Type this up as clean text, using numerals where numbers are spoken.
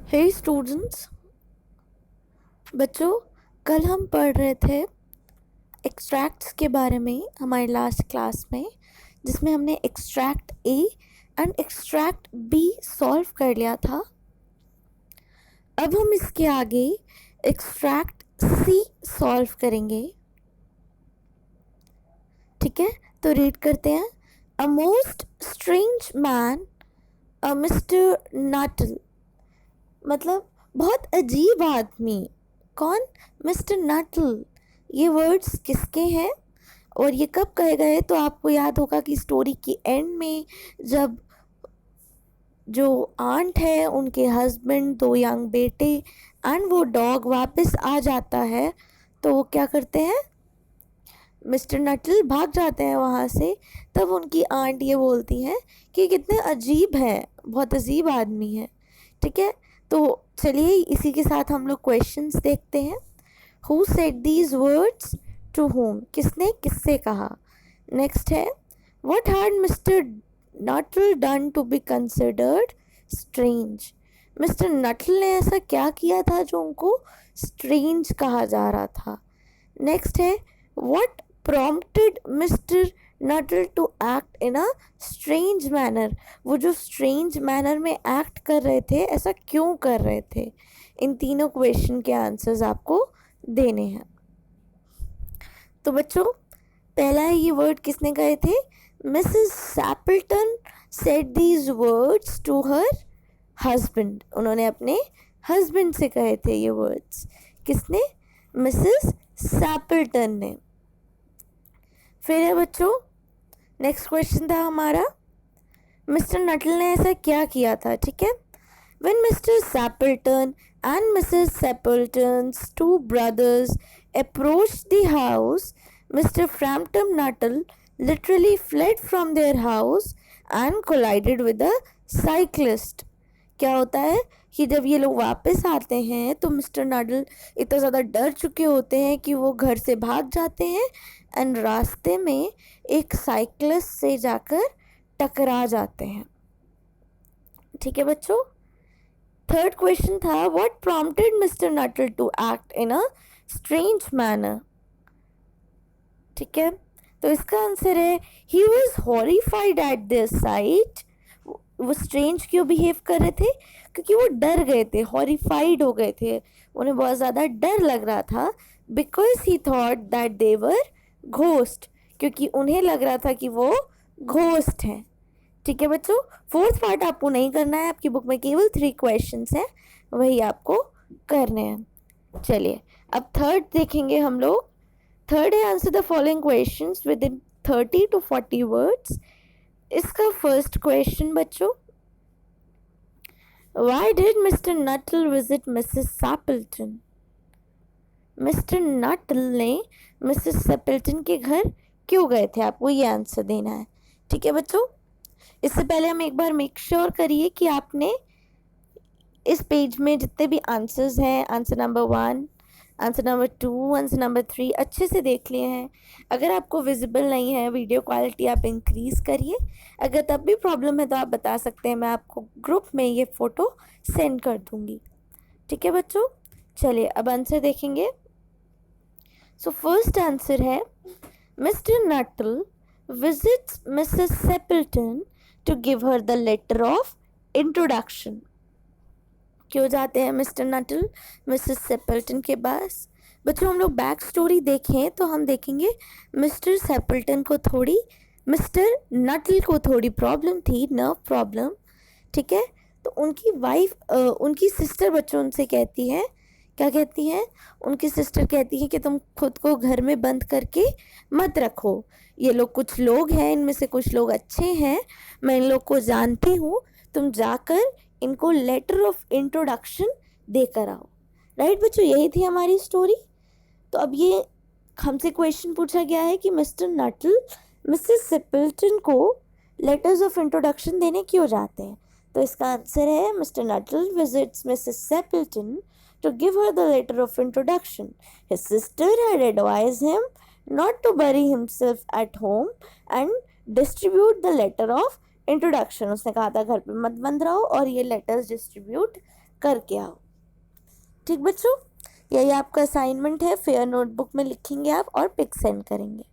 हे students, बच्चों कल हम पढ़ रहे थे एक्सट्रैक्ट्स के बारे में हमारे लास्ट क्लास में, जिसमें हमने extract A and extract B solve कर लिया था। अब हम इसके आगे एक्सट्रैक्ट सी सॉल्व करेंगे। ठीक है, तो रीड करते हैं। A most strange man, a mister Nuttall, मतलब बहुत अजीब आदमी। कौन? Mister Nuttall. ये वर्ड्स किसके हैं और ये कब कहे गए? तो आपको याद होगा कि स्टोरी की एंड में जब जो आंट है, उनके हस्बैंड, दो यंग बेटे एंड वो डॉग वापस आ जाता है, तो वो क्या करते हैं? मिस्टर नटल भाग जाते हैं वहाँ से। तब उनकी आंट ये बोलती हैं कि कितने अजीब है, बहुत अजीब आदमी है। ठीक है, तो चलिए इसी के साथ हम लोग क्वेश्चंस देखते हैं। Who said these words to whom, किसने किससे कहा। नेक्स्ट है, what had Mister Nuttall done to be considered strange. Mister Nuttall ने ऐसा क्या किया था जो उनको स्ट्रेंज कहा जा रहा था। नेक्स्ट है, what prompted Mr. Nuttall to act in a strange manner। वो जो strange manner में act कर रहे थे, ऐसा क्यों कर रहे थे? इन तीनों क्वेश्चन के आंसर्स आपको देने हैं। तो बच्चों, पहला है, ये वर्ड किसने कहे थे? Mrs Sappleton said these words to her husband. उन्होंने अपने हस्बैंड से कहे थे ये वर्ड्स। किसने? मिसेस सैपल्टन ने। फिर है बच्चों, नेक्स्ट क्वेश्चन था हमारा, मिस्टर नटल ने ऐसा क्या किया था। ठीक है, when Mr Sappleton and Mrs Sappleton's two brothers approached the house, Mr Framton Nuttel literally fled from their house and collided with a cyclist. क्या होता है कि जब ये लोग वापस आते हैं तो मिस्टर नटल इतना ज़्यादा डर चुके होते हैं कि वो घर से भाग जाते हैं एंड रास्ते में एक साइक्लिस्ट से जाकर टकरा जाते हैं। ठीक है बच्चों, थर्ड क्वेश्चन था, what prompted Mister Nuttall to act in a strange manner. ठीक है, तो इसका आंसर है, he was horrified at this sight. वो स्ट्रेंज क्यों बिहेव कर रहे थे? क्योंकि वो डर गए थे, हॉरिफाइड हो गए थे, उन्हें बहुत ज़्यादा डर लग रहा था। Because he thought that they were ghost, क्योंकि उन्हें लग रहा था कि वो घोस्ट हैं। ठीक है बच्चों, फोर्थ पार्ट आपको नहीं करना है, आपकी बुक में केवल 3 क्वेश्चंस हैं, वही आपको करने हैं। चलिए अब थर्ड देखेंगे हम लोग। थर्ड है, answer the following questions with in 30 to 40 words. इसका फर्स्ट क्वेश्चन बच्चों, Why did Mr. Nuttall visit Mrs. Sappleton? Mister Nuttall ने मिसेस सेपल्टन के घर क्यों गए थे? आपको ये आंसर देना है। ठीक है बच्चों, इससे पहले हम एक बार मेक श्योर करिए कि आपने इस पेज में जितने भी आंसर्स हैं, answer number 1, answer number 2, answer number 3 अच्छे से देख लिए हैं। अगर आपको विजिबल नहीं है, वीडियो क्वालिटी आप इंक्रीज़ करिए। अगर तब भी प्रॉब्लम है तो आप बता सकते हैं, मैं आपको ग्रुप में ये फ़ोटो सेंड कर दूँगी। ठीक है बच्चों, चलिए अब आंसर देखेंगे। सो फर्स्ट आंसर है, Mr Nuttel visits Mrs Sappleton to give her the letter of introduction. क्यों जाते हैं मिस्टर नटल मिसेस सेपल्टन के पास? बच्चों हम लोग बैक स्टोरी देखें तो हम देखेंगे मिस्टर सेपल्टन को थोड़ी, मिस्टर नटल को थोड़ी प्रॉब्लम थी, नर्व प्रॉब्लम। ठीक है, तो उनकी वाइफ, उनकी सिस्टर बच्चों उनसे कहती है, क्या कहती हैं? उनकी सिस्टर कहती है कि तुम खुद को घर में बंद करके मत रखो, ये लोग कुछ लोग हैं, इनमें से कुछ लोग अच्छे हैं, मैं इन लोग को जानती हूँ, तुम जाकर इनको लेटर ऑफ इंट्रोडक्शन देकर आओ। राइट बच्चों, यही थी हमारी स्टोरी। तो अब ये हमसे क्वेश्चन पूछा गया है कि मिस्टर नटल मिसेस सेपल्टन को लेटर्स ऑफ इंट्रोडक्शन देने क्यों जाते हैं? तो इसका आंसर है, Mr Nuttel visits Mrs Sappleton to give her the letter of introduction. His sister had advised him not to bury himself at home and distribute the letter of introduction. उसने कहा था घर पे मत बंद रहो और ये लेटर्स डिस्ट्रीब्यूट करके आओ। ठीक बच्चों, यही आपका असाइनमेंट है, फेयर नोटबुक में लिखेंगे आप और पिक सेंड करेंगे।